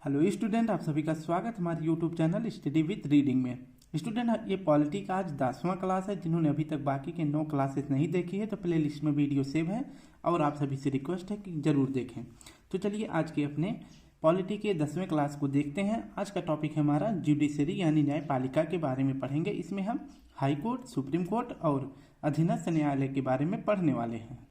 Hello student, आप सभी का स्वागत हमारे YouTube channel study with reading में। स्टूडेंट, ये पॉलिटी का आज 10वां क्लास है। जिन्होंने अभी तक बाकी के 9 क्लासेस नहीं देखी है तो प्ले लिस्ट में वीडियो सेव है और आप सभी से रिक्वेस्ट है कि जरूर देखें। तो चलिए आज के अपने पॉलिटी के 10वें क्लास को देखते हैं। आज का टॉपिक है हमारा जुडिशरी यानी न्यायपालिका के बारे में पढ़ेंगे। इसमें हम हाई कोर्ट, सुप्रीम कोर्ट और अधीनस्थ न्यायालय के बारे में पढ़ने वाले हैं।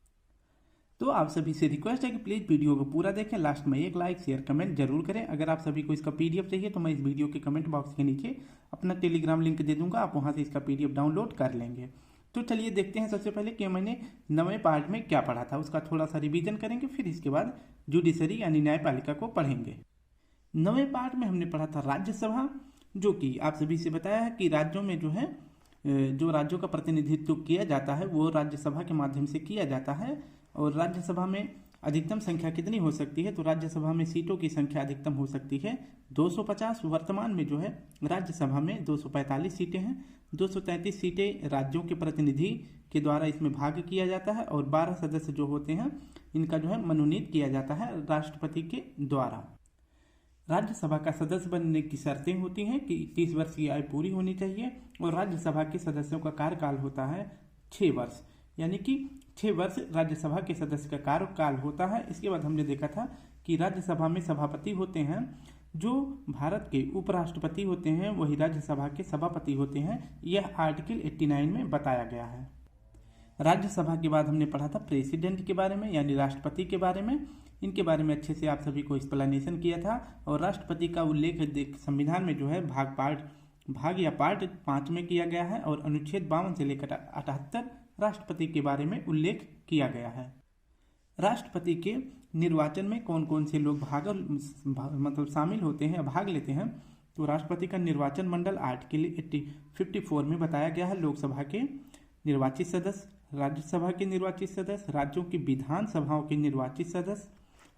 तो आप सभी से रिक्वेस्ट है कि प्लीज़ वीडियो को पूरा देखें, लास्ट में एक लाइक शेयर कमेंट जरूर करें। अगर आप सभी को इसका पीडीएफ चाहिए तो मैं इस वीडियो के कमेंट बॉक्स के नीचे अपना टेलीग्राम लिंक दे दूंगा, आप वहां से इसका पीडीएफ डाउनलोड कर लेंगे। तो चलिए देखते हैं सबसे पहले कि मैंने 9वें पार्ट में क्या पढ़ा था, उसका थोड़ा सा रिवीजन करेंगे, फिर इसके बाद जुडिशरी यानी न्यायपालिका को पढ़ेंगे। 9वें पार्ट में हमने पढ़ा था राज्यसभा, जो कि आप सभी से बताया है कि राज्यों में जो राज्यों का प्रतिनिधित्व किया जाता है वो राज्यसभा के माध्यम से किया जाता है। और राज्यसभा में अधिकतम संख्या कितनी हो सकती है, तो राज्यसभा में सीटों की संख्या अधिकतम हो सकती है 250। वर्तमान में राज्यसभा में 245 सीटें हैं। 233 सीटें राज्यों के प्रतिनिधि के द्वारा इसमें भाग किया जाता है और 12 सदस्य जो होते हैं इनका मनोनीत किया जाता है राष्ट्रपति के द्वारा। राज्यसभा का सदस्य बनने की शर्तें होती हैं कि 30 वर्ष की आयु पूरी होनी चाहिए और राज्यसभा के सदस्यों का कार्यकाल होता है 6 वर्ष, यानी कि 6 वर्ष राज्यसभा के सदस्य का कार्यकाल होता है। इसके बाद हमने देखा था कि राज्यसभा में सभापति होते हैं, जो भारत के उपराष्ट्रपति होते हैं वही राज्यसभा के सभापति होते हैं। यह आर्टिकल 89 में बताया गया है। राज्यसभा के बाद हमने पढ़ा था प्रेसिडेंट के बारे में यानी राष्ट्रपति के बारे में। इनके बारे में अच्छे से आप सभी को एक्सप्लेनेशन किया था और राष्ट्रपति का उल्लेख संविधान में भाग या पार्ट 5 में किया गया है और अनुच्छेद 52 से लेकर 78 राष्ट्रपति के बारे में उल्लेख किया गया है। राष्ट्रपति के निर्वाचन में कौन कौन से लोग शामिल होते हैं, भाग लेते हैं, तो राष्ट्रपति का निर्वाचन मंडल आर्टिकल 54 में बताया गया है। लोकसभा के निर्वाचित सदस्य, राज्यसभा के निर्वाचित सदस्य, राज्यों की विधानसभाओं के निर्वाचित सदस्य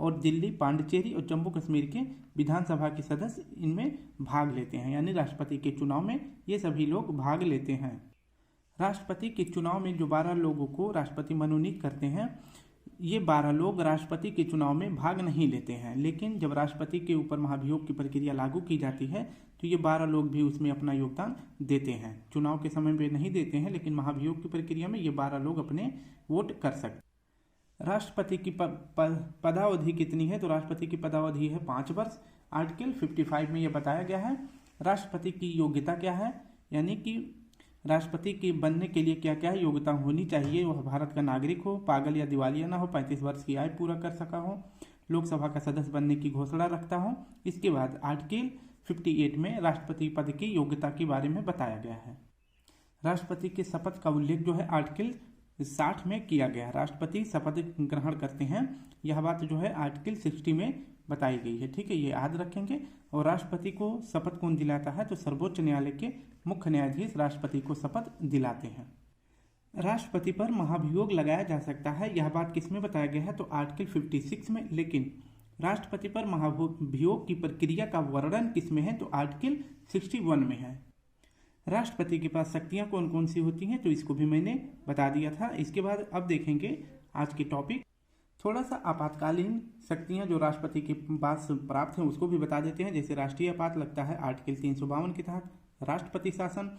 और दिल्ली, पांडिचेरी और जम्मू कश्मीर के विधानसभा के सदस्य इनमें भाग लेते हैं, यानी राष्ट्रपति के चुनाव में ये सभी लोग भाग लेते हैं। राष्ट्रपति के चुनाव में जो 12 लोगों को राष्ट्रपति मनोनीत करते हैं, ये 12 लोग राष्ट्रपति के चुनाव में भाग नहीं लेते हैं। लेकिन जब राष्ट्रपति के ऊपर महाभियोग की प्रक्रिया लागू की जाती है तो ये 12 लोग भी उसमें अपना योगदान देते हैं। चुनाव के समय में नहीं देते हैं, लेकिन महाभियोग की प्रक्रिया में ये 12 लोग अपने वोट कर सकते। राष्ट्रपति की पदावधि कितनी है, तो राष्ट्रपति की पदावधि है 5 वर्ष। आर्टिकल 55 में यह बताया गया है। राष्ट्रपति की योग्यता क्या है, यानी कि राष्ट्रपति के बनने के लिए क्या क्या योग्यता होनी चाहिए। वह भारत का नागरिक हो, पागल या दिवालिया ना हो, 35 वर्ष की आयु पूरा कर सका हो, लोकसभा का सदस्य बनने की घोषणा रखता हो। इसके बाद आर्टिकल 58 में राष्ट्रपति पद की योग्यता के बारे में बताया गया है। राष्ट्रपति के शपथ का उल्लेख आर्टिकल 60 में किया गया। राष्ट्रपति शपथ ग्रहण करते हैं, यह बात आर्टिकल 60 में बताई गई है। ठीक है, ये याद रखेंगे। और राष्ट्रपति को शपथ कौन दिलाता है, तो सर्वोच्च न्यायालय के मुख्य न्यायाधीश राष्ट्रपति को शपथ दिलाते हैं। राष्ट्रपति पर महाभियोग लगाया जा सकता है, यह बात किसमें बताया गया है, तो आर्टिकल 56 में। लेकिन राष्ट्रपति पर महाभियोग की प्रक्रिया का वर्णन किसमें है, तो आर्टिकल 61 में है। राष्ट्रपति के पास शक्तियां कौन कौन सी होती हैं, तो इसको भी मैंने बता दिया था। इसके बाद अब देखेंगे आज के टॉपिक, थोड़ा सा आपातकालीन शक्तियां जो राष्ट्रपति के पास प्राप्त हैं उसको भी बता देते हैं। जैसे राष्ट्रीय आपात लगता है आर्टिकल 352 के तहत, राष्ट्रपति शासन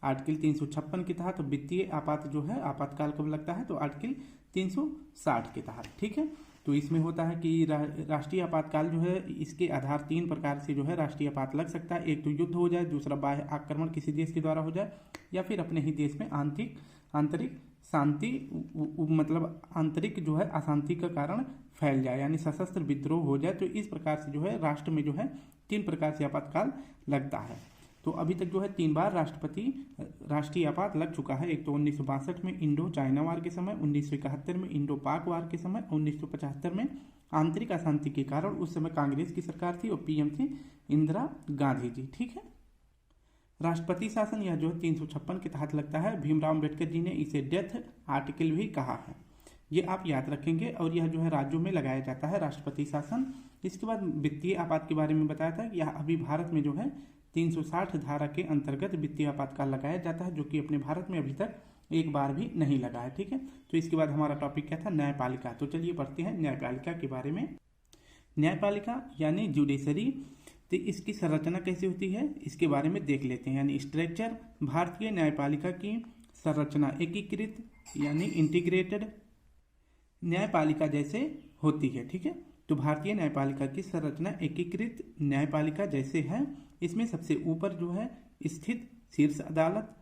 आर्टिकल 356 के तहत, वित्तीय आपात आपातकाल कब लगता है, तो आर्टिकल 360 के तहत। ठीक है, तो इसमें होता है कि राष्ट्रीय आपातकाल इसके आधार 3 प्रकार से राष्ट्रीय आपात लग सकता है। एक तो युद्ध हो जाए, दूसरा बाह्य आक्रमण किसी देश के द्वारा हो जाए, या फिर अपने ही देश में आंतरिक शांति आंतरिक अशांति का कारण फैल जाए, यानी सशस्त्र विद्रोह हो जाए। तो इस प्रकार से राष्ट्र में 3 प्रकार से आपातकाल लगता है। तो अभी तक 3 बार राष्ट्रीय आपात लग चुका है। एक तो 1962 में इंडो चाइना वार के समय, 1971 में इंडो पाक वार के समय, 1975 में आंतरिक अशांति के कारण, उस समय कांग्रेस की सरकार थी और पीएम थी इंदिरा गांधी जी। ठीक है, राष्ट्रपति शासन यह 356 के तहत लगता है। भीमराव अम्बेडकर जी ने इसे डेथ आर्टिकल भी कहा है, ये आप याद रखेंगे। और यह राज्यों में लगाया जाता है राष्ट्रपति शासन। इसके बाद वित्तीय आपात के बारे में बताया था कि यह अभी भारत में 360 धारा के अंतर्गत वित्तीय आपातकाल लगाया जाता है, जो कि अपने भारत में अभी तक एक बार भी नहीं लगा है। ठीक है, तो इसके बाद हमारा टॉपिक क्या था, न्यायपालिका। तो चलिए पढ़ते हैं न्यायपालिका के बारे में। न्यायपालिका यानी जुडिशरी तो इसकी संरचना कैसी होती है इसके बारे में देख लेते हैं। यानी स्ट्रक्चर, भारतीय न्यायपालिका की संरचना एकीकृत यानी इंटीग्रेटेड न्यायपालिका जैसे होती है। ठीक है, तो भारतीय न्यायपालिका की संरचना एकीकृत न्यायपालिका जैसे है। इसमें सबसे ऊपर जो है स्थित शीर्ष अदालत,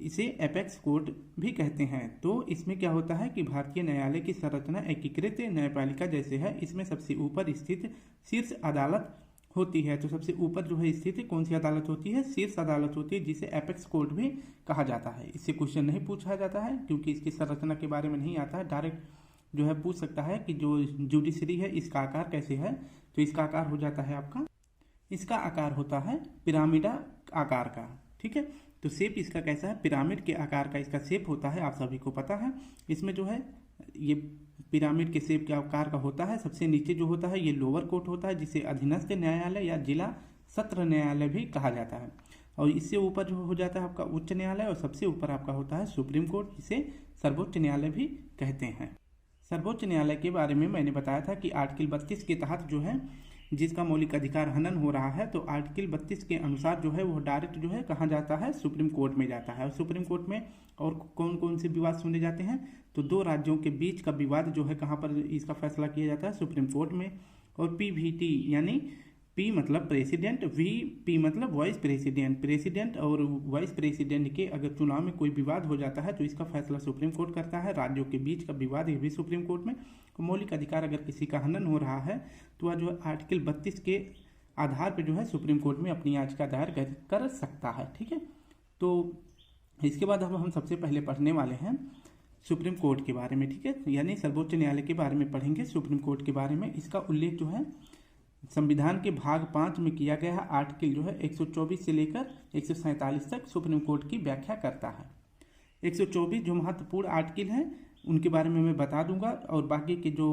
इसे एपेक्स कोर्ट भी कहते हैं। तो इसमें क्या होता है कि भारतीय न्यायालय की संरचना एकीकृत न्यायपालिका जैसे है। इसमें सबसे ऊपर स्थित शीर्ष अदालत होती है। तो सबसे ऊपर जो है स्थित कौन सी अदालत होती है, शीर्ष अदालत होती है, जिसे एपेक्स कोर्ट भी कहा जाता है। इससे क्वेश्चन नहीं पूछा जाता है क्योंकि इसकी संरचना के बारे में नहीं आता है। डायरेक्ट जो है पूछ सकता है कि जो जुडिशरी है इसका आकार कैसे है। तो इसका आकार हो जाता है आपका, इसका आकार होता है पिरामिडा आकार का। ठीक है, तो शेप इसका कैसा है, पिरामिड के आकार का इसका शेप होता है, आप सभी को पता है। इसमें जो है ये पिरामिड के शेप के आकार का होता है। सबसे नीचे जो होता है ये लोअर कोर्ट होता है, जिसे अधीनस्थ न्यायालय या जिला सत्र न्यायालय भी कहा जाता है। और इससे ऊपर जो हो जाता है आपका उच्च न्यायालय, और सबसे ऊपर आपका होता है सुप्रीम कोर्ट, जिसे सर्वोच्च न्यायालय भी कहते हैं। सर्वोच्च न्यायालय के बारे में मैंने बताया था कि आर्टिकल 32 के तहत जो है जिसका मौलिक अधिकार हनन हो रहा है, तो आर्टिकल 32 के अनुसार जो है वो डायरेक्ट जो है कहाँ जाता है, सुप्रीम कोर्ट में जाता है। और सुप्रीम कोर्ट में और कौन कौन से विवाद सुने जाते हैं, तो दो राज्यों के बीच का विवाद जो है कहाँ पर इसका फैसला किया जाता है, सुप्रीम कोर्ट में। और PVT यानी P मतलब प्रेसिडेंट, VP मतलब वाइस प्रेसिडेंट, प्रेसिडेंट और वाइस प्रेसिडेंट के अगर चुनाव में कोई विवाद हो जाता है तो इसका फैसला सुप्रीम कोर्ट करता है। राज्यों के बीच का विवाद ये भी सुप्रीम कोर्ट में। मौलिक अधिकार अगर किसी का हनन हो रहा है तो वह जो है आर्टिकल 32 के आधार पर जो है सुप्रीम कोर्ट में अपनी याचिका दायर कर सकता है। ठीक है, तो इसके बाद अब हम सबसे पहले पढ़ने वाले हैं सुप्रीम कोर्ट के बारे में। ठीक है, यानी सर्वोच्च न्यायालय के बारे में पढ़ेंगे, सुप्रीम कोर्ट के बारे में। इसका उल्लेख जो है संविधान के भाग 5 में किया गया है। आर्टिकल जो है 124 से लेकर 147 तक सुप्रीम कोर्ट की व्याख्या करता है। 124 जो महत्वपूर्ण आर्टिकल हैं उनके बारे में मैं बता दूंगा, और बाकी के जो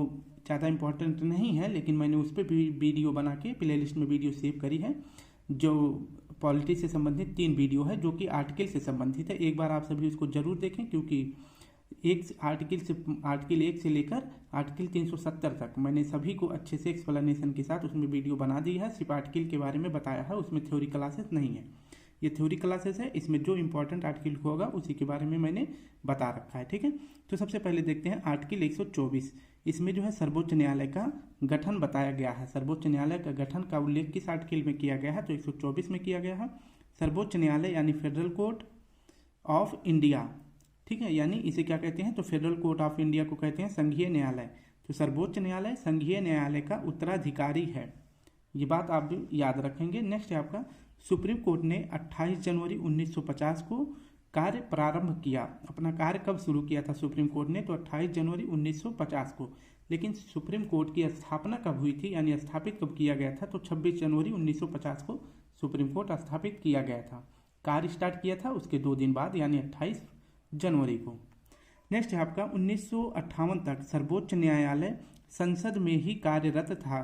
ज़्यादा इंपॉर्टेंट नहीं है लेकिन मैंने उस पर भी वीडियो बना के प्लेलिस्ट में वीडियो सेव करी है। जो पॉलिटी से संबंधित 3 वीडियो है जो कि आर्टिकल से संबंधित है। एक बार आप सभी उसको जरूर देखें, क्योंकि आर्टिकल 1 से लेकर आर्टिकल 370 तक मैंने सभी को अच्छे से एक्सप्लेनेशन के साथ उसमें वीडियो बना दी है। सिर्फ आर्टिकल के बारे में बताया है, उसमें थ्योरी क्लासेस नहीं है। ये थ्योरी क्लासेस है, इसमें जो इंपॉर्टेंट आर्टिकल होगा उसी के बारे में मैंने बता रखा है। ठीक है, तो सबसे पहले देखते हैं आर्टिकल 124। इसमें जो है सर्वोच्च न्यायालय का गठन बताया गया है। सर्वोच्च न्यायालय का गठन का उल्लेख किस आर्टिकल में किया गया है, तो 124 में किया गया है। सर्वोच्च न्यायालय यानी फेडरल कोर्ट ऑफ इंडिया, ठीक है, यानी इसे क्या कहते हैं, तो फेडरल कोर्ट ऑफ इंडिया को कहते हैं संघीय न्यायालय। तो सर्वोच्च न्यायालय संघीय न्यायालय का उत्तराधिकारी है, ये बात आप भी याद रखेंगे। नेक्स्ट है आपका सुप्रीम कोर्ट ने 28 जनवरी 1950 को कार्य प्रारंभ किया। अपना कार्य कब शुरू किया था सुप्रीम कोर्ट ने, तो 28 जनवरी 1950 को। लेकिन सुप्रीम कोर्ट की स्थापना कब हुई थी, यानी स्थापित कब किया गया था, तो 26 जनवरी 1950 को सुप्रीम कोर्ट स्थापित किया गया था। कार्य स्टार्ट किया था उसके 2 दिन बाद यानी 28 जनवरी को। नेक्स्ट है आपका 1958 तक सर्वोच्च न्यायालय संसद में ही कार्यरत था।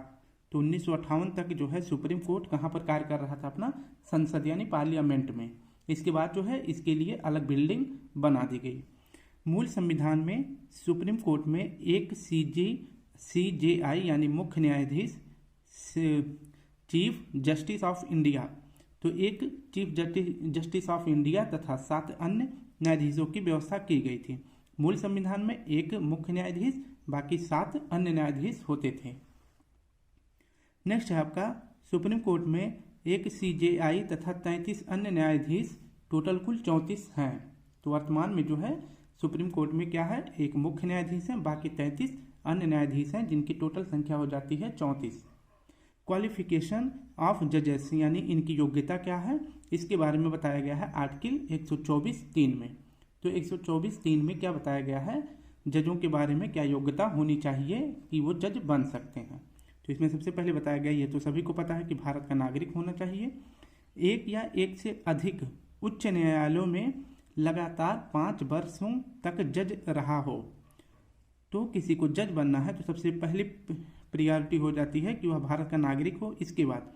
तो 1958 तक जो है सुप्रीम कोर्ट कहाँ पर कार्य कर रहा था, अपना संसद यानी पार्लियामेंट में। इसके बाद जो है इसके लिए अलग बिल्डिंग बना दी गई। मूल संविधान में सुप्रीम कोर्ट में एक CJI यानी मुख्य न्यायाधीश, चीफ जस्टिस ऑफ इंडिया, तो एक चीफ जस्टिस ऑफ इंडिया तथा 7 अन्य न्यायाधीशों की व्यवस्था की गई थी। मूल संविधान में एक मुख्य न्यायाधीश, बाकी 7 अन्य न्यायाधीश होते थे। नेक्स्ट है आपका सुप्रीम कोर्ट में एक CJI तथा 33 अन्य न्यायाधीश, टोटल कुल 34 हैं। तो वर्तमान में जो है सुप्रीम कोर्ट में क्या है, एक मुख्य न्यायाधीश है, बाकी 33 अन्य न्यायाधीश हैं, जिनकी टोटल संख्या हो जाती है 34। क्वालिफिकेशन ऑफ जजेस यानी इनकी योग्यता क्या है, इसके बारे में बताया गया है आर्टिकल 124(3) में। तो 124(3) में क्या बताया गया है, जजों के बारे में क्या योग्यता होनी चाहिए कि वो जज बन सकते हैं। तो इसमें सबसे पहले बताया गया, ये तो सभी को पता है कि भारत का नागरिक होना चाहिए, एक या एक से अधिक उच्च न्यायालयों में लगातार 5 वर्षों तक जज रहा हो। तो किसी को जज बनना है तो सबसे पहली प्रायोरिटी हो जाती है कि वह भारत का नागरिक हो। इसके बाद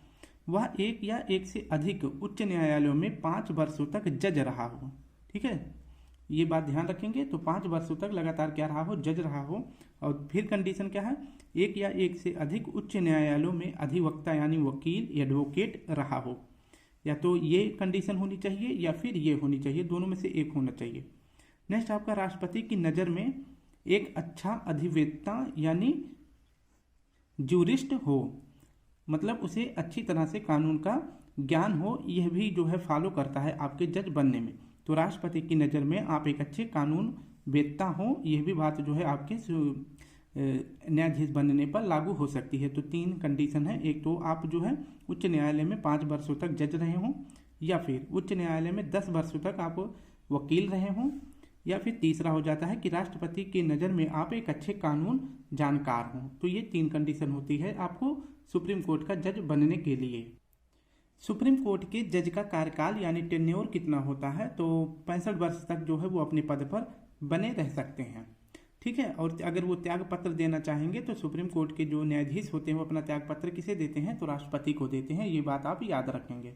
वह एक या एक से अधिक उच्च न्यायालयों में 5 वर्षों तक जज रहा हो। ठीक है, ये बात ध्यान रखेंगे। तो 5 वर्षों तक लगातार क्या रहा हो, जज रहा हो। और फिर कंडीशन क्या है, एक या एक से अधिक उच्च न्यायालयों में अधिवक्ता यानी वकील एडवोकेट रहा हो। या तो ये कंडीशन होनी चाहिए या फिर ये होनी चाहिए, दोनों में से एक होना चाहिए। नेक्स्ट आपका राष्ट्रपति की नज़र में एक अच्छा अधिवेत्ता यानी ज्यूरिस्ट हो, मतलब उसे अच्छी तरह से कानून का ज्ञान हो, यह भी जो है फॉलो करता है आपके जज बनने में। तो राष्ट्रपति की नज़र में आप एक अच्छे कानून वेत्ता हो, यह भी बात जो है आपके न्यायाधीश बनने पर लागू हो सकती है। तो 3 कंडीशन है, एक तो आप जो है उच्च न्यायालय में 5 वर्षों तक जज रहे हों, या फिर उच्च न्यायालय में 10 वर्षों तक आप वकील रहे हों, या फिर तीसरा हो जाता है कि राष्ट्रपति की नज़र में आप एक अच्छे कानून जानकार हों। तो ये 3 कंडीशन होती है आपको सुप्रीम कोर्ट का जज बनने के लिए। सुप्रीम कोर्ट के जज का कार्यकाल यानी टेन्योर कितना होता है, तो 65 वर्ष तक जो है वो अपने पद पर बने रह सकते हैं। ठीक है। और अगर वो त्याग पत्र देना चाहेंगे तो सुप्रीम कोर्ट के जो न्यायाधीश होते हैं वो अपना त्याग पत्र किसे देते हैं, तो राष्ट्रपति को देते हैं। ये बात आप याद रखेंगे।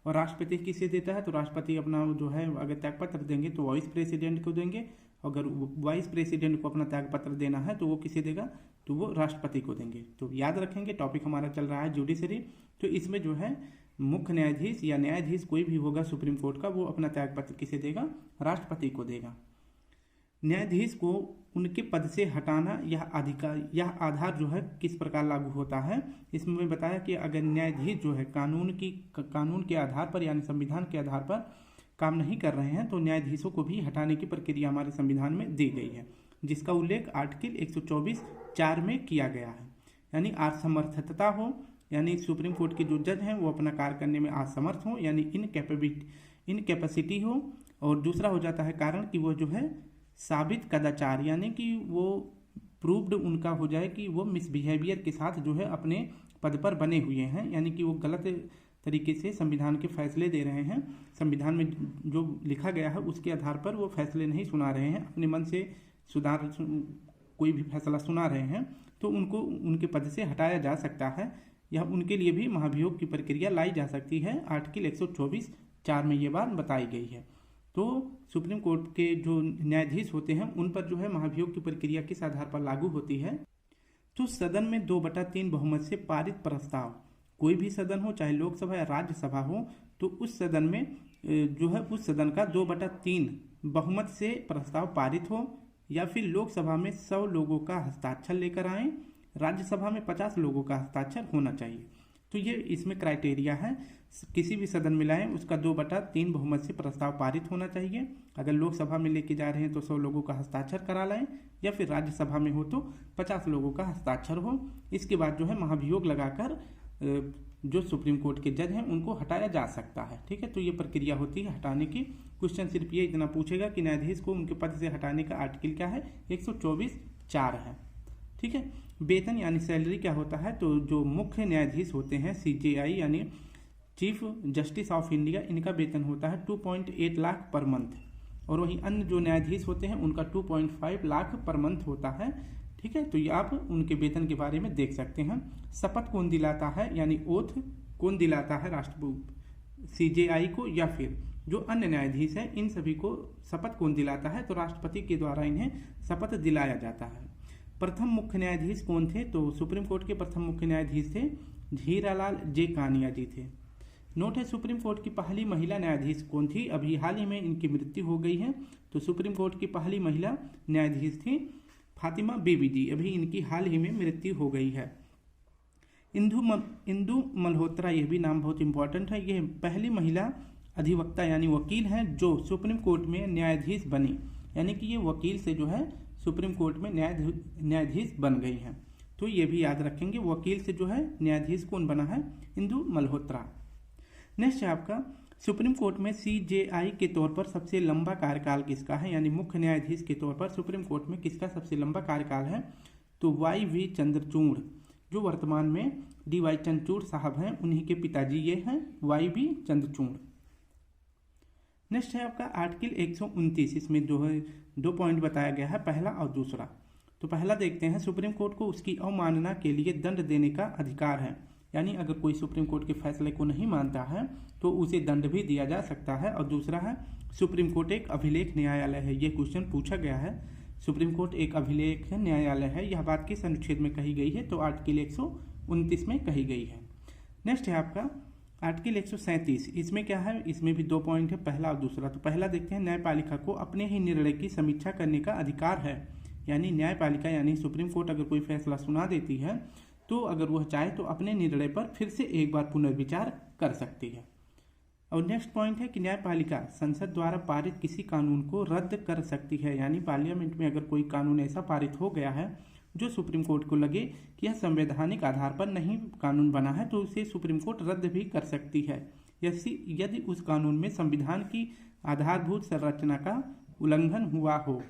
और राष्ट्रपति किसे देता है, तो राष्ट्रपति अपना जो है अगर त्याग पत्र देंगे तो वाइस प्रेसिडेंट को देंगे। अगर वाइस प्रेसिडेंट को अपना त्याग पत्र देना है तो वो किसे देगा, तो वो राष्ट्रपति को देंगे। तो याद रखेंगे, टॉपिक हमारा चल रहा है जुडिशरी। तो इसमें जो है मुख्य न्यायाधीश या न्यायाधीश कोई भी होगा सुप्रीम कोर्ट का, वो अपना त्यागपत्र किसे देगा, राष्ट्रपति को देगा। न्यायाधीश को उनके पद से हटाना यह अधिकार यह आधार जो है किस प्रकार लागू होता है, इसमें मैं बताया कि अगर न्यायाधीश जो है कानून के आधार पर यानी संविधान के आधार पर काम नहीं कर रहे हैं तो न्यायाधीशों को भी हटाने की प्रक्रिया हमारे संविधान में दी गई है, जिसका उल्लेख आर्टिकल 124(4) में किया गया है। यानी असमर्थता हो, यानी सुप्रीम कोर्ट के जो जज हैं वो अपना कार्य करने में असमर्थ हो, यानी इनकैपेसिटी हो। और दूसरा हो जाता है कारण कि वो जो है साबित कदाचार, यानी कि वो प्रूव्ड उनका हो जाए कि वो मिसबिहेवियर के साथ जो है अपने पद पर बने हुए हैं, यानी कि वो गलत तरीके से संविधान के फैसले दे रहे हैं, संविधान में जो लिखा गया है उसके आधार पर वो फैसले नहीं सुना रहे हैं, अपने मन से कोई भी फैसला सुना रहे हैं, तो उनको उनके पद से हटाया जा सकता है या उनके लिए भी महाभियोग की प्रक्रिया लाई जा सकती है। आर्टिकल 124(4) में ये बात बताई गई है। तो सुप्रीम कोर्ट के जो न्यायाधीश होते हैं उन पर जो है महाभियोग की प्रक्रिया किस आधार पर लागू होती है, तो सदन में 2/3 बहुमत से पारित प्रस्ताव, कोई भी सदन हो चाहे लोकसभा या राज्यसभा हो, तो उस सदन में जो है उस सदन का 2/3 बहुमत से प्रस्ताव पारित हो, या फिर लोकसभा में 100 लोगों का हस्ताक्षर लेकर आए, राज्यसभा में 50 लोगों का हस्ताक्षर होना चाहिए। तो ये इसमें क्राइटेरिया है, किसी भी सदन में लाएं उसका 2/3 बहुमत से प्रस्ताव पारित होना चाहिए। अगर लोकसभा में लेके जा रहे हैं तो 100 लोगों का हस्ताक्षर करा लाएं, या फिर राज्यसभा में हो तो 50 लोगों का हस्ताक्षर हो। इसके बाद जो है महाभियोग लगाकर जो सुप्रीम कोर्ट के जज हैं उनको हटाया जा सकता है। ठीक है, तो ये प्रक्रिया होती है हटाने की। क्वेश्चन सिर्फ ये इतना पूछेगा कि न्यायाधीश को उनके पद से हटाने का आर्टिकल क्या है, 124(4) है। ठीक है। वेतन यानी सैलरी क्या होता है, तो जो मुख्य न्यायाधीश होते हैं CJI यानी चीफ जस्टिस ऑफ इंडिया, इनका वेतन होता है 2.8 लाख पर मंथ, और वहीं अन्य जो न्यायाधीश होते हैं उनका 2.5 लाख पर मंथ होता है। ठीक है, तो ये आप उनके वेतन के बारे में देख सकते हैं। शपथ कौन दिलाता है, यानी ओथ कौन दिलाता है राष्ट्रपति CJI को, या फिर जो अन्य न्यायाधीश हैं इन सभी को शपथ कौन दिलाता है, तो राष्ट्रपति के द्वारा इन्हें शपथ दिलाया जाता है। प्रथम मुख्य न्यायाधीश कौन थे, तो सुप्रीम कोर्ट के प्रथम मुख्य न्यायाधीश थे हीरालाल जे कानिया जी थे। नोट है, सुप्रीम कोर्ट की पहली महिला न्यायाधीश कौन थी, अभी हाल ही में इनकी मृत्यु हो गई है। तो सुप्रीम कोर्ट की पहली महिला न्यायाधीश थी फातिमा बीबी जी, अभी इनकी हाल ही में मृत्यु हो गई है। इंदु मल्होत्रा, यह भी नाम बहुत इंपॉर्टेंट है, यह पहली महिला अधिवक्ता यानी वकील हैं जो सुप्रीम कोर्ट में न्यायाधीश बनी, यानी कि ये वकील से जो है सुप्रीम कोर्ट में न्यायाधीश बन गई हैं। तो ये भी याद रखेंगे, वकील से जो है न्यायाधीश कौन बना है, इंदु मल्होत्रा। नेक्स्ट है आपका सुप्रीम कोर्ट में CJI के तौर पर सबसे लंबा कार्यकाल किसका है, यानी मुख्य न्यायाधीश के तौर पर सुप्रीम कोर्ट में किसका सबसे लंबा कार्यकाल है, तो YV चंद्रचूड़, जो वर्तमान में DY चंद्रचूड़ साहब हैं, उन्हीं के पिताजी ये हैं YV चंद्रचूड़। नेक्स्ट है आपका आर्टिकल 129, इसमें जो है 2 पॉइंट बताया गया है, पहला और दूसरा। तो पहला देखते हैं, सुप्रीम कोर्ट को उसकी अवमानना के लिए दंड देने का अधिकार है। यानी अगर कोई सुप्रीम कोर्ट के फैसले को नहीं मानता है तो उसे दंड भी दिया जा सकता है। और दूसरा है सुप्रीम कोर्ट एक अभिलेख न्यायालय है। ये क्वेश्चन पूछा गया है, सुप्रीम कोर्ट एक अभिलेख न्यायालय है, यह बात किस अनुच्छेद में कही गई है? तो आर्टिकल 129 में कही गई है। नेक्स्ट है आपका आर्टिकल 137। इसमें क्या है? इसमें भी 2 पॉइंट है, पहला और दूसरा। तो पहला देखते हैं, न्यायपालिका को अपने ही निर्णय की समीक्षा करने का अधिकार है। यानी न्यायपालिका यानी सुप्रीम कोर्ट अगर कोई फैसला सुना देती है तो अगर वह चाहे तो अपने निर्णय पर फिर से एक बार पुनर्विचार कर सकती है। और नेक्स्ट पॉइंट है कि न्यायपालिका संसद द्वारा पारित किसी कानून को रद्द कर सकती है। यानी पार्लियामेंट में अगर कोई कानून ऐसा पारित हो गया है जो सुप्रीम कोर्ट को लगे कि यह संवैधानिक आधार पर नहीं कानून बना है, तो उसे सुप्रीम कोर्ट रद्द भी कर सकती है यदि उस कानून में संविधान की आधारभूत संरचना का उल्लंघन हुआ हो।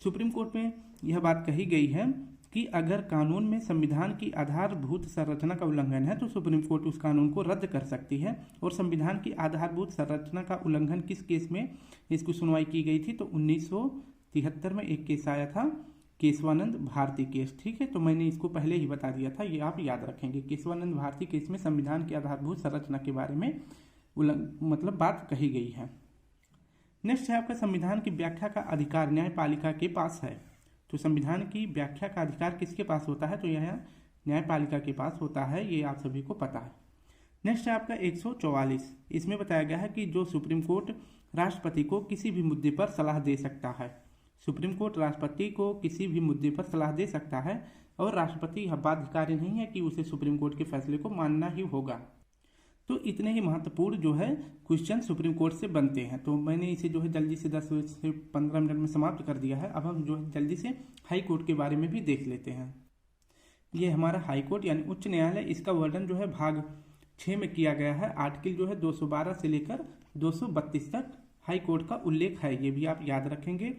सुप्रीम कोर्ट में यह बात कही गई है कि अगर कानून में संविधान की आधारभूत संरचना का उल्लंघन है तो सुप्रीम कोर्ट उस कानून को रद्द कर सकती है। और संविधान की आधारभूत संरचना का उल्लंघन किस केस में इसकी सुनवाई की गई थी? तो 1973 में एक केस आया था, केशवानंद भारती केस। ठीक है, तो मैंने इसको पहले ही बता दिया था, ये आप याद रखेंगे। केशवानंद भारती केस में संविधान की आधारभूत संरचना के बारे में मतलब बात कही गई है। नेक्स्ट है आपका संविधान की व्याख्या का अधिकार न्यायपालिका के पास है। तो संविधान की व्याख्या का अधिकार किसके पास होता है? तो यह न्यायपालिका के पास होता है, ये आप सभी को पता है। नेक्स्ट है आपका 144। इसमें बताया गया है कि जो सुप्रीम कोर्ट राष्ट्रपति को किसी भी मुद्दे पर सलाह दे सकता है। सुप्रीम कोर्ट राष्ट्रपति को किसी भी मुद्दे पर सलाह दे सकता है और राष्ट्रपति यह बाध्यकारी नहीं है कि उसे सुप्रीम कोर्ट के फैसले को मानना ही होगा। तो इतने ही महत्वपूर्ण जो है क्वेश्चन सुप्रीम कोर्ट से बनते हैं। तो मैंने इसे जो है जल्दी से 10 से 15 मिनट में समाप्त कर दिया है। अब हम जो है जल्दी से हाई कोर्ट के बारे में भी देख लेते हैं। ये हमारा हाई कोर्ट यानी उच्च न्यायालय, इसका वर्णन जो है भाग 6 में किया गया है। आर्टिकल जो है 212 से लेकर 232 तक हाई कोर्ट का उल्लेख है, ये भी आप याद रखेंगे।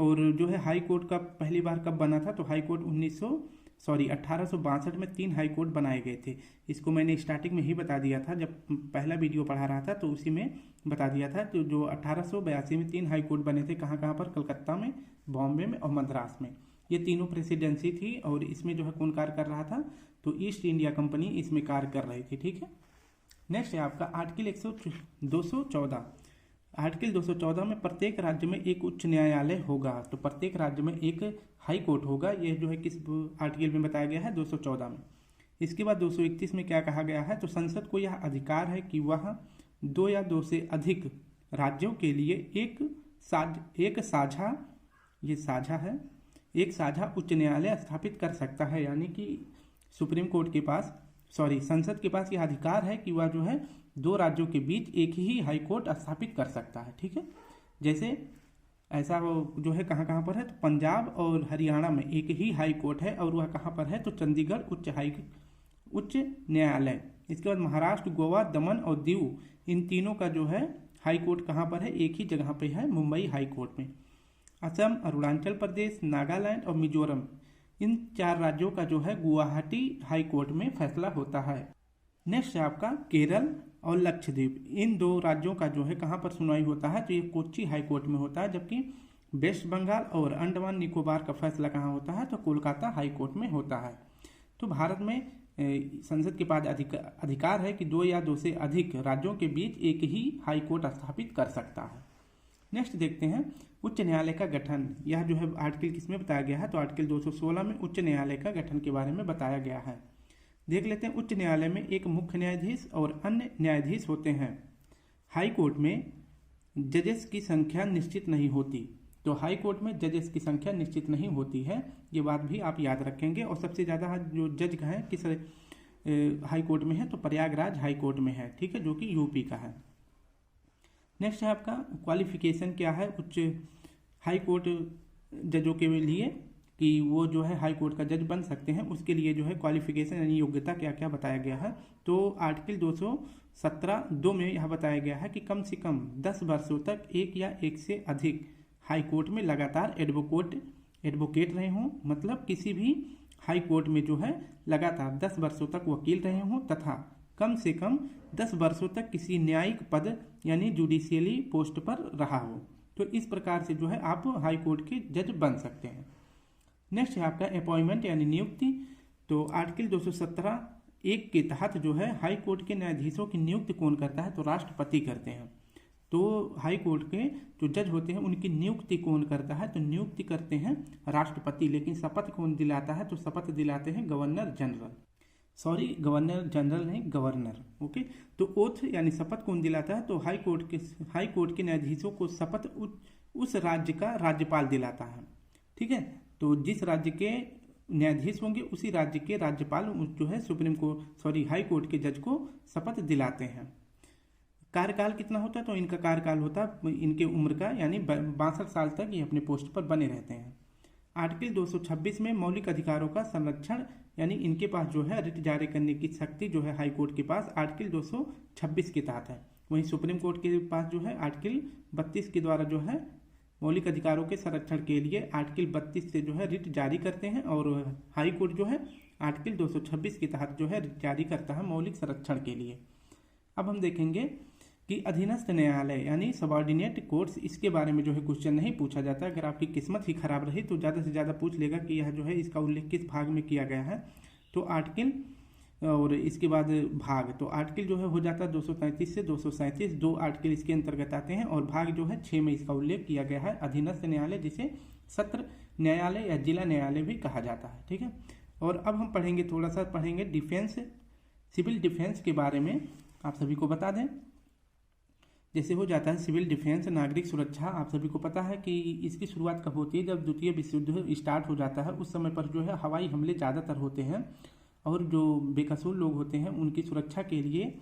और जो है हाई कोर्ट का पहली बार कब बना था? तो हाई कोर्ट 1862 में 3 हाई कोर्ट बनाए गए थे। इसको मैंने स्टार्टिंग में ही बता दिया था, जब पहला वीडियो पढ़ा रहा था तो उसी में बता दिया था। तो जो 1882 में 3 हाई कोर्ट बने थे, कहाँ कहाँ पर? कलकत्ता में, बॉम्बे में और मद्रास में। ये तीनों प्रेसिडेंसी थी। और इसमें जो है कौन कार्य कर रहा था? तो ईस्ट इंडिया कंपनी इसमें कार्य कर रही थी। ठीक है, नेक्स्ट है आपका आर्टिकल 214। आर्टिकल 214 में प्रत्येक राज्य में एक उच्च न्यायालय होगा। तो प्रत्येक राज्य में एक हाई कोर्ट होगा। यह जो है किस आर्टिकल में बताया गया है? 214 में। इसके बाद 231 में क्या कहा गया है? तो संसद को यह अधिकार है कि वह 2 या 2 से अधिक राज्यों के लिए एक साझा उच्च न्यायालय स्थापित कर सकता है। यानी कि सुप्रीम कोर्ट के पास संसद के पास यह अधिकार है कि वह जो है 2 राज्यों के बीच एक ही हाई कोर्ट स्थापित कर सकता है। ठीक है, जैसे ऐसा वो जो है कहाँ कहाँ पर है? तो पंजाब और हरियाणा में एक ही हाई कोर्ट है। और वह कहाँ पर है? तो चंडीगढ़ उच्च न्यायालय। इसके बाद महाराष्ट्र, गोवा, दमन और दीव, इन तीनों का जो है हाई कोर्ट कहाँ पर है? एक ही जगह पे है, मुंबई हाई कोर्ट में। असम, अरुणाचल प्रदेश, नागालैंड और मिजोरम, इन 4 राज्यों का जो है गुवाहाटी हाई कोर्ट में फैसला होता है। नेक्स्ट है आपका केरल और लक्षद्वीप, इन 2 राज्यों का जो है कहाँ पर सुनवाई होता है? तो ये कोच्चि हाई कोर्ट में होता है। जबकि वेस्ट बंगाल और अंडमान निकोबार का फैसला कहाँ होता है? तो कोलकाता हाई कोर्ट में होता है। तो भारत में संसद के पास अधिकार है कि 2 या 2 से अधिक राज्यों के बीच एक ही हाई कोर्ट स्थापित कर सकता है। नेक्स्ट देखते हैं उच्च न्यायालय का गठन। यह जो है आर्टिकल किसमें बताया गया है? तो आर्टिकल 216 में उच्च न्यायालय का गठन के बारे में बताया गया है। देख लेते हैं। उच्च न्यायालय में एक मुख्य न्यायाधीश और अन्य न्यायाधीश होते हैं। हाई कोर्ट में जजेस की संख्या निश्चित नहीं होती। तो हाई कोर्ट में जजेस की संख्या निश्चित नहीं होती है, ये बात भी आप याद रखेंगे। और सबसे ज़्यादा जो जज हैं किस हाई कोर्ट में है? तो प्रयागराज हाई कोर्ट में है। ठीक है, जो कि यूपी का है। नेक्स्ट है आपका क्वालिफिकेशन क्या है उच्च हाई कोर्ट जजों के लिए कि वो जो है हाई कोर्ट का जज बन सकते हैं। उसके लिए जो है क्वालिफिकेशन यानी योग्यता क्या क्या बताया गया है? तो आर्टिकल 217(2) में यह बताया गया है कि कम से कम 10 वर्षों तक एक या एक से अधिक हाई कोर्ट में लगातार एडवोकेट रहे हों, मतलब किसी भी हाई कोर्ट में जो है लगातार 10 वर्षों तक वकील रहे हों, तथा कम से कम 10 वर्षों तक किसी न्यायिक पद यानी जुडिशियली पोस्ट पर रहा हो। तो इस प्रकार से जो है आप हाई कोर्ट के जज बन सकते हैं। नेक्स्ट है आपका अपॉइंटमेंट यानी नियुक्ति। तो आर्टिकल 217 एक के तहत जो है हाई कोर्ट के न्यायाधीशों की नियुक्ति कौन करता है, तो राष्ट्रपति करते हैं। तो हाई कोर्ट के जो जज होते हैं उनकी नियुक्ति कौन करता है, तो नियुक्ति करते हैं राष्ट्रपति। लेकिन शपथ कौन दिलाता है, तो शपथ दिलाते हैं governor general. Sorry, governor general नहीं, गवर्नर। ओके, तो ओथ यानी शपथ कौन दिलाता है, तो हाई कोर्ट के न्यायाधीशों को शपथ उस राज्य का राज्यपाल दिलाता है। ठीक है, तो जिस राज्य के न्यायाधीश होंगे उसी राज्य के राज्यपाल जो है हाई कोर्ट के जज को शपथ दिलाते हैं। कार्यकाल कितना होता है, तो इनका कार्यकाल होता है इनके उम्र का, यानी 62 साल तक ये अपने पोस्ट पर बने रहते हैं। आर्टिकल 226 में मौलिक अधिकारों का संरक्षण, यानी इनके पास जो है रिट जारी करने की शक्ति जो है हाई कोर्ट के पास आर्टिकल 226 के तहत है। वहीं सुप्रीम कोर्ट के पास जो है आर्टिकल 32 के द्वारा जो है मौलिक अधिकारों के संरक्षण के लिए आर्टिकल 32 से जो है रिट जारी करते हैं, और हाई कोर्ट जो है आर्टिकल 226 के तहत जो है रिट जारी करता है मौलिक संरक्षण के लिए। अब हम देखेंगे कि अधीनस्थ न्यायालय यानी सबऑर्डिनेट कोर्ट्स, इसके बारे में जो है क्वेश्चन नहीं पूछा जाता। अगर आपकी किस्मत ही खराब रही तो ज़्यादा से ज़्यादा पूछ लेगा कि यह जो है इसका उल्लेख किस भाग में किया गया है, तो आर्टिकल और इसके बाद भाग, तो आर्टिकल जो है हो जाता है 233 से 237, 2 आर्टिकल इसके अंतर्गत आते हैं, और भाग जो है 6 में इसका उल्लेख किया गया है अधीनस्थ न्यायालय, जिसे सत्र न्यायालय या जिला न्यायालय भी कहा जाता है। ठीक है, और अब हम थोड़ा सा पढ़ेंगे डिफेंस, सिविल डिफेंस के बारे में। आप सभी को बता दें, जैसे हो जाता है सिविल डिफेंस, नागरिक सुरक्षा। आप सभी को पता है कि इसकी शुरुआत कब होती है, जब द्वितीय विश्व युद्ध स्टार्ट हो जाता है। उस समय पर जो है हवाई हमले ज़्यादातर होते हैं, और जो बेकसूर लोग होते हैं उनकी सुरक्षा के लिए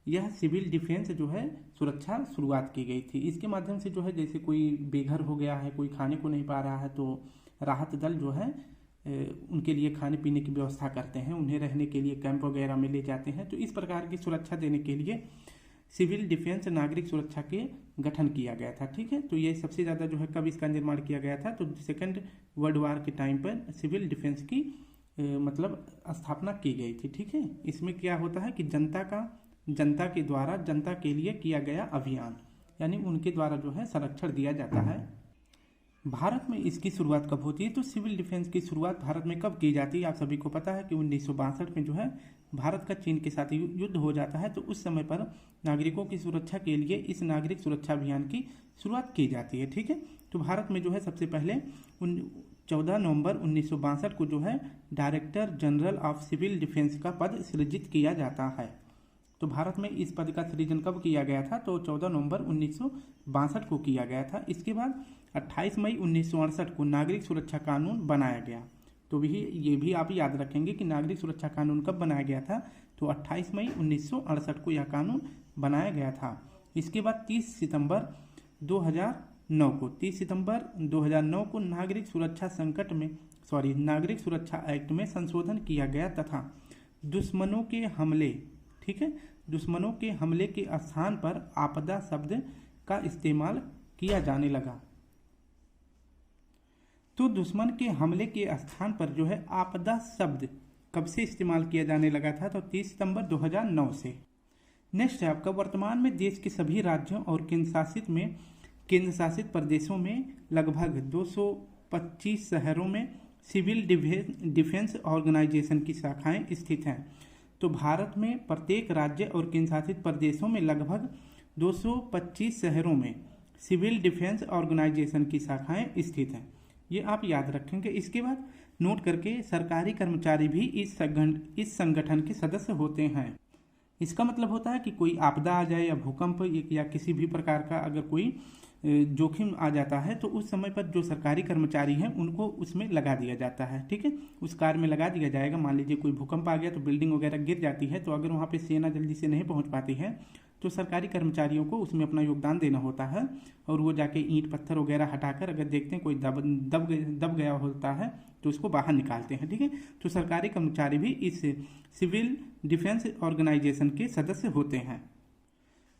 यह सिविल डिफेंस जो है सुरक्षा शुरुआत की गई थी। इसके माध्यम से जो है जैसे कोई बेघर हो गया है, कोई खाने को नहीं पा रहा है, तो राहत दल जो है उनके लिए खाने पीने की व्यवस्था करते हैं, उन्हें रहने के लिए कैंप वगैरह में ले जाते हैं। तो इस प्रकार की सुरक्षा देने के लिए सिविल डिफेंस नागरिक सुरक्षा के गठन किया गया था। ठीक है, तो ये सबसे ज़्यादा जो है कब इसका निर्माण किया गया था, तो सेकेंड वर्ल्ड वार के टाइम पर सिविल डिफेंस की मतलब स्थापना की गई थी। ठीक है, इसमें क्या होता है कि जनता के द्वारा जनता के लिए किया गया अभियान, यानी उनके द्वारा जो है संरक्षण दिया जाता है। भारत में इसकी शुरुआत कब होती है, तो सिविल डिफेंस की शुरुआत भारत में कब की जाती है। आप सभी को पता है कि 1962 में जो है भारत का चीन के साथ युद्ध हो जाता है, तो उस समय पर नागरिकों की सुरक्षा के लिए इस नागरिक सुरक्षा अभियान की शुरुआत की जाती है। ठीक है, तो भारत में जो है सबसे पहले 14 नवंबर 1962 को जो है director general of civil defence का पद सृजित किया जाता है। तो भारत में इस पद का सृजन कब किया गया था, तो 14 नवंबर 1962 को किया गया था। इसके बाद 28 मई 1968 को नागरिक सुरक्षा कानून बनाया गया। तो ये भी आप याद रखेंगे कि नागरिक सुरक्षा कानून कब बनाया गया था, तो 28 मई 1968 को यह कानून बनाया गया था। इसके बाद 30 सितंबर 2009 को नागरिक सुरक्षा एक्ट में संशोधन किया गया तथा दुश्मनों के हमले के स्थान पर आपदा शब्द का इस्तेमाल किया जाने लगा। तो दुश्मन के हमले के स्थान पर जो है आपदा शब्द कब से इस्तेमाल किया जाने लगा था, तो 30 सितंबर 2009 से। नेक्स्ट है आपका, वर्तमान में देश के सभी राज्यों और केंद्र शासित प्रदेशों में लगभग 225 शहरों में सिविल डिफेंस ऑर्गेनाइजेशन की शाखाएं स्थित हैं। तो भारत में प्रत्येक राज्य और केंद्र शासित प्रदेशों में लगभग 225 शहरों में सिविल डिफेंस ऑर्गेनाइजेशन की शाखाएं स्थित हैं। ये आप याद रखेंगे। इसके बाद नोट करके सरकारी कर्मचारी भी इस संगठन के सदस्य होते हैं। इसका मतलब होता है कि कोई आपदा आ जाए या भूकंप या किसी भी प्रकार का अगर कोई जोखिम आ जाता है, तो उस समय पर जो सरकारी कर्मचारी हैं उनको उसमें लगा दिया जाता है। ठीक है, उस कार्य में लगा दिया जाएगा। मान लीजिए कोई भूकंप आ गया तो बिल्डिंग वगैरह गिर जाती है, तो अगर वहाँ पे सेना जल्दी से नहीं पहुँच पाती है तो सरकारी कर्मचारियों को उसमें अपना योगदान देना होता है, और वो जाके ईंट पत्थर वगैरह हटाकर अगर देखते हैं कोई दब गया होता है तो उसको बाहर निकालते हैं। ठीक है, तो सरकारी कर्मचारी भी इस सिविल डिफेंस ऑर्गेनाइजेशन के सदस्य होते हैं।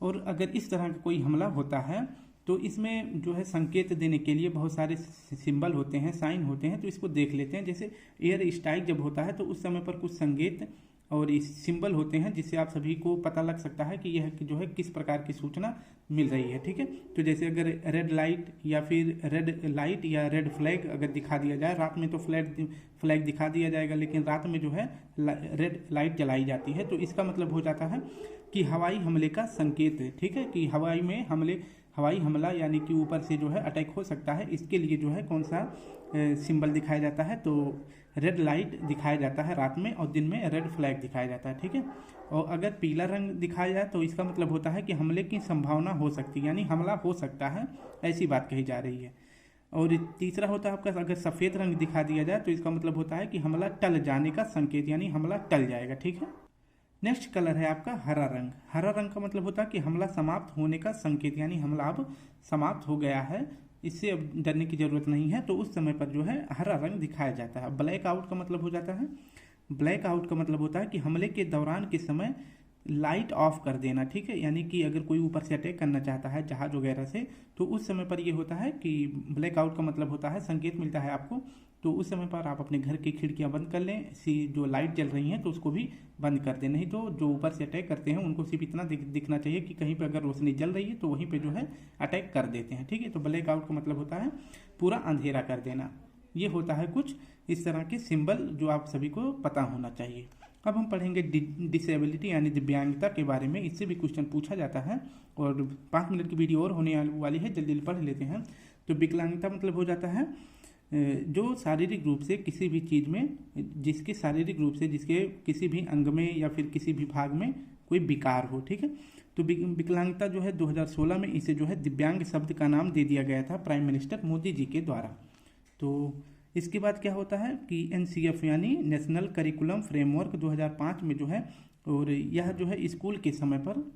और अगर इस तरह का कोई हमला होता है तो इसमें जो है संकेत देने के लिए बहुत सारे सिंबल होते हैं, साइन होते हैं, तो इसको देख लेते हैं। जैसे एयर स्ट्राइक जब होता है तो उस समय पर कुछ संकेत और इस सिंबल होते हैं जिससे आप सभी को पता लग सकता है कि यह जो है किस प्रकार की सूचना मिल रही है। ठीक है, तो जैसे अगर रेड लाइट या फिर रेड लाइट या रेड फ्लैग अगर दिखा दिया जाए, रात में तो फ्लैग दिखा दिया जाएगा, लेकिन रात में जो है रेड लाइट जलाई जाती है, तो इसका मतलब हो जाता है कि हवाई हमले का संकेत है। ठीक है, कि हवाई हमला यानी कि ऊपर से जो है अटैक हो सकता है। इसके लिए जो है कौन सा सिंबल दिखाया जाता है, तो रेड लाइट दिखाया जाता है रात में, और दिन में रेड फ्लैग दिखाया जाता है। ठीक है, और अगर पीला रंग दिखाया जाए तो इसका मतलब होता है कि हमले की संभावना हो सकती है, यानी हमला हो सकता है, ऐसी बात कही जा रही है। और तीसरा होता है आपका, अगर सफ़ेद रंग दिखा दिया जाए तो इसका मतलब होता है कि हमला टल जाने का संकेत, यानी हमला टल जाएगा। ठीक है, नेक्स्ट कलर है आपका हरा रंग। हरा रंग का मतलब होता है कि हमला समाप्त होने का संकेत, यानी हमला अब समाप्त हो गया है, इससे अब डरने की जरूरत नहीं है, तो उस समय पर जो है हरा रंग दिखाया जाता है। ब्लैक आउट का मतलब हो जाता है, ब्लैक आउट का मतलब होता है कि हमले के दौरान के समय लाइट ऑफ कर देना। ठीक है, यानी कि अगर कोई ऊपर से अटैक करना चाहता है जहाज वगैरह से, तो उस समय पर ये होता है कि ब्लैक आउट का मतलब होता है, संकेत मिलता है आपको, तो उस समय पर आप अपने घर की खिड़कियां बंद कर लें, जो लाइट जल रही हैं तो उसको भी बंद कर दें, नहीं तो जो ऊपर से अटैक करते हैं उनको सिर्फ इतना दिखना चाहिए कि कहीं पर अगर रोशनी जल रही है तो वहीं पे जो है अटैक कर देते हैं। ठीक है, तो ब्लैक आउट का मतलब होता है पूरा अंधेरा कर देना। ये होता है कुछ इस तरह के सिंबल जो आप सभी को पता होना चाहिए। अब हम पढ़ेंगे डिसेबिलिटी यानी दिव्यांगता के बारे में। इससे भी क्वेश्चन पूछा जाता है और 5 मिनट की वीडियो और होने वाली है, जल्दी पढ़ लेते हैं। तो विकलांगता मतलब हो जाता है जो शारीरिक रूप से किसी भी चीज़ में, जिसके शारीरिक रूप से जिसके किसी भी अंग में या फिर किसी भी भाग में कोई विकार हो। ठीक है, तो विकलांगता जो है 2016 में इसे जो है दिव्यांग शब्द का नाम दे दिया गया था प्राइम मिनिस्टर मोदी जी के द्वारा। तो इसके बाद क्या होता है कि NCF यानी नेशनल करिकुलम फ्रेमवर्क 2005 में जो है, और यह जो है स्कूल के समय पर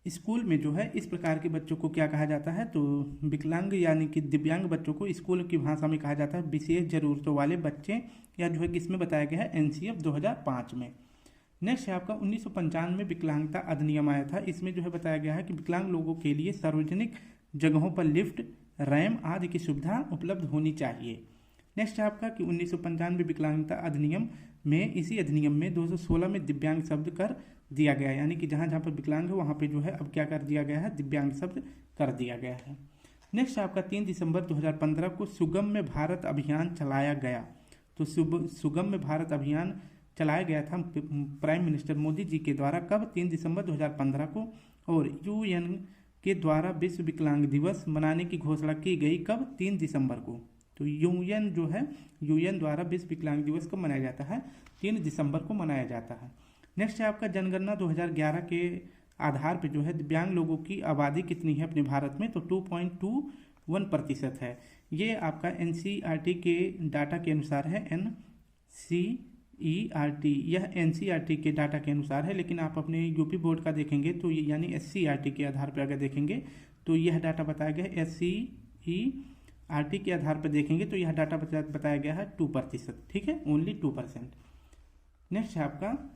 स्कूल में जो है इस प्रकार के बच्चों को क्या कहा जाता है, तो विकलांग यानी कि दिव्यांग बच्चों को स्कूल की भाषा में कहा जाता है विशेष जरूरतों वाले बच्चे, या जो है किसमें बताया गया है NCF 2005 में। नेक्स्ट है आपका 1995 में विकलांगता अधिनियम आया था। इसमें जो है बताया गया है कि विकलांग लोगों के लिए सार्वजनिक जगहों पर लिफ्ट, रैंप आदि की सुविधा उपलब्ध होनी चाहिए। नेक्स्ट है आपका कि 1995 विकलांगता अधिनियम में, इसी अधिनियम में 2016 में दिव्यांग शब्द कर दिया गया, यानी कि जहाँ जहाँ पर विकलांग है वहाँ पे जो है अब क्या कर दिया गया है, दिव्यांग शब्द कर दिया गया है। नेक्स्ट आपका 3 दिसंबर 2015 को सुगम्य भारत अभियान चलाया गया। तो सुगम्य भारत अभियान चलाया गया था प्राइम मिनिस्टर मोदी जी के द्वारा, कब, 3 दिसंबर 2015 को, और UN के द्वारा विश्व विकलांग दिवस मनाने की घोषणा की गई, कब, 3 दिसंबर को। तो UN जो है, UN द्वारा विश्व विकलांग दिवस कब मनाया जाता है, 3 दिसंबर को मनाया जाता है। नेक्स्ट है आपका जनगणना 2011 के आधार पर जो है दिव्यांग लोगों की आबादी कितनी है अपने भारत में, तो 2.21% है। ये आपका NCERT के डाटा के अनुसार है, NCERT, यह NCERT के डाटा के अनुसार है, लेकिन आप अपने यूपी बोर्ड का देखेंगे तो ये यानी SCERT के आधार पर अगर देखेंगे तो यह डाटा बताया गया है, SCERT के आधार पर देखेंगे तो यह डाटा बताया गया है 2%। ठीक है, ओनली 2%। नेक्स्ट है आपका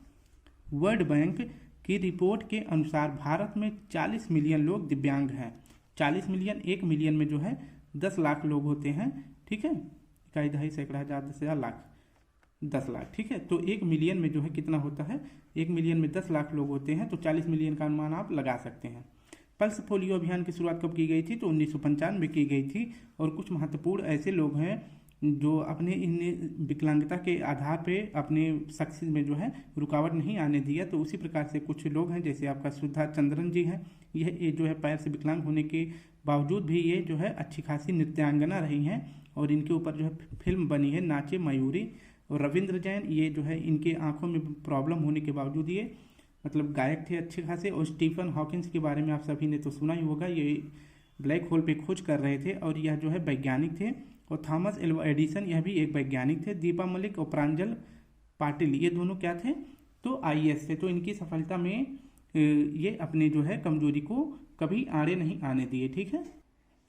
वर्ल्ड बैंक की रिपोर्ट के अनुसार भारत में 40 मिलियन लोग दिव्यांग हैं। 40 मिलियन, 1 मिलियन में जो है 10 लाख लोग होते हैं। ठीक है, इकाई, दहाई, सैकड़ा, हजार, 10,000, लाख, 10 लाख। ठीक है, तो 1 मिलियन में जो है कितना होता है, 1 मिलियन में 10 लाख लोग होते हैं, तो 40 मिलियन का अनुमान आप लगा सकते हैं। पल्स पोलियो अभियान की शुरुआत कब की गई थी, तो 1995 में की गई थी। और कुछ महत्वपूर्ण ऐसे लोग हैं जो अपने इन विकलांगता के आधार पे अपने सक्सेस में जो है रुकावट नहीं आने दिया। तो उसी प्रकार से कुछ लोग हैं, जैसे आपका सुधा चंद्रन जी हैं, ये जो है पैर से विकलांग होने के बावजूद भी ये जो है अच्छी खासी नृत्यांगना रही हैं, और इनके ऊपर जो है फिल्म बनी है नाचे मयूरी। और रविंद्र जैन, ये जो है इनके आंखों में प्रॉब्लम होने के बावजूद ये मतलब गायक थे अच्छे खासे। और स्टीफन हॉकिंस के बारे में आप सभी ने तो सुना ही होगा, ये ब्लैक होल पे खोज कर रहे थे और यह जो है वैज्ञानिक थे। और थॉमस एल्वा एडिसन, यह भी एक वैज्ञानिक थे। दीपा मलिक और प्रांजल पाटिल, ये दोनों क्या थे, तो IAS थे। तो इनकी सफलता में ये अपने जो है कमजोरी को कभी आड़े नहीं आने दिए। ठीक है,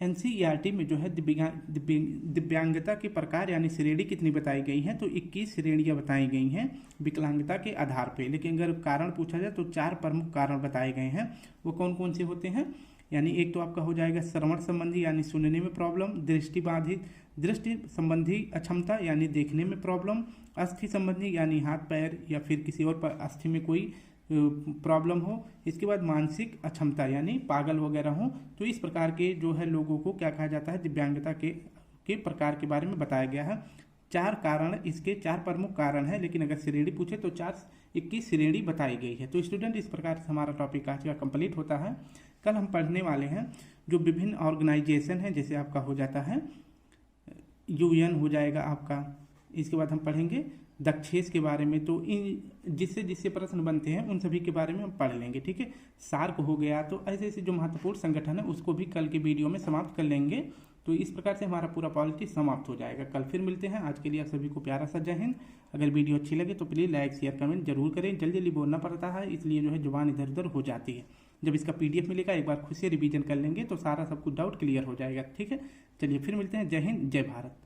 NCERT में जो है दिव्यांगता के प्रकार यानी श्रेणी कितनी बताई गई हैं, तो 21 श्रेणियां बताई गई हैं विकलांगता के आधार पे। लेकिन अगर कारण पूछा जाए तो 4 प्रमुख कारण बताए गए हैं। वो कौन कौन से होते हैं, यानी एक तो आपका हो जाएगा श्रवण संबंधी यानी सुनने में प्रॉब्लम, दृष्टिबाधित दृष्टि संबंधी अक्षमता यानी देखने में प्रॉब्लम, अस्थि संबंधी यानी हाथ पैर या फिर किसी और अस्थि में कोई प्रॉब्लम हो, इसके बाद मानसिक अक्षमता यानी पागल वगैरह हो। तो इस प्रकार के जो है लोगों को क्या कहा जाता है, दिव्यांगता के प्रकार के बारे में बताया गया है। 4 कारण, इसके 4 प्रमुख कारण है, लेकिन अगर श्रेणी पूछे तो 21 श्रेणी बताई गई है। तो स्टूडेंट इस प्रकार से हमारा टॉपिक आज का कंप्लीट होता है। कल हम पढ़ने वाले हैं जो विभिन्न ऑर्गेनाइजेशन है, जैसे आपका हो जाता है UN हो जाएगा आपका, इसके बाद हम पढ़ेंगे दक्षेस के बारे में। तो इन जिससे प्रश्न बनते हैं उन सभी के बारे में हम पढ़ लेंगे, ठीक है। सार्क हो गया, तो ऐसे ऐसे जो महत्वपूर्ण संगठन है उसको भी कल के वीडियो में समाप्त कर लेंगे। तो इस प्रकार से हमारा पूरा पॉलिटी समाप्त हो जाएगा। कल फिर मिलते हैं। आज के लिए आप सभी को प्यारा सा जय हिंद। अगर वीडियो अच्छी लगे तो प्लीज़ लाइक शेयर कमेंट जरूर करें। जल्दी जल्दी बोलना पड़ता है, इसलिए जो है जुबान इधर उधर हो जाती है। जब इसका PDF मिलेगा एक बार खुद से रिवीजन कर लेंगे तो सारा सब कुछ डाउट क्लियर हो जाएगा, ठीक है। चलिए फिर मिलते हैं। जय हिंद, जय भारत।